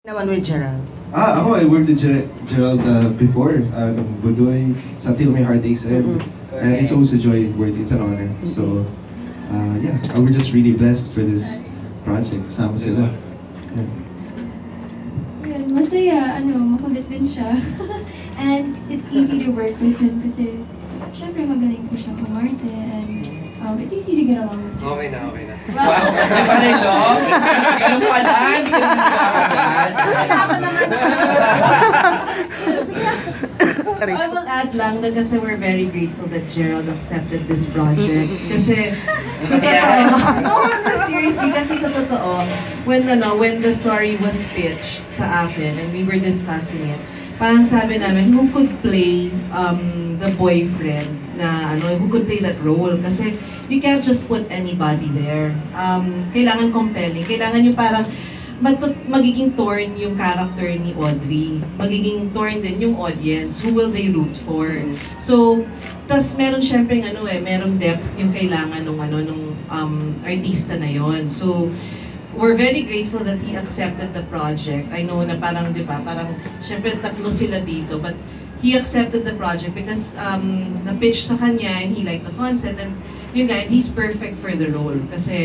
Naman with Gerald. Ako, I worked with Gerald before, Budoy, Something My Heart Aches, and it's always a joy working, it's an honor. So, yeah, we're just really blessed for this project. Kasama sila. Yeah. Yun, masaya, makulit din siya. And it's easy to work with him kasi syempre magaling po siya kumarte and it's easy to get along with him. Okay na. Wow, may parelo? Ganun pala, hindi ka I will add lang na kasi we're very grateful that Gerald accepted this project. Kasi sa totoo, seriously, kasi sa totoo, when the story was pitched sa akin and we were discussing it, parang sabi namin, who could play the boyfriend na who could play that role? Kasi you can't just put anybody there. Kailangan compelling. Kailangan yung parang magiging torn yung character ni Audrey. Magiging torn din yung audience. Who will they root for? So, tas meron syempre merong depth yung kailangan nung artista na yon. So, we're very grateful that he accepted the project. I know na parang, di ba, parang syempre tatlo sila dito, but he accepted the project because na-pitch sa kanya and he liked the concept and yun nga, and he's perfect for the role kasi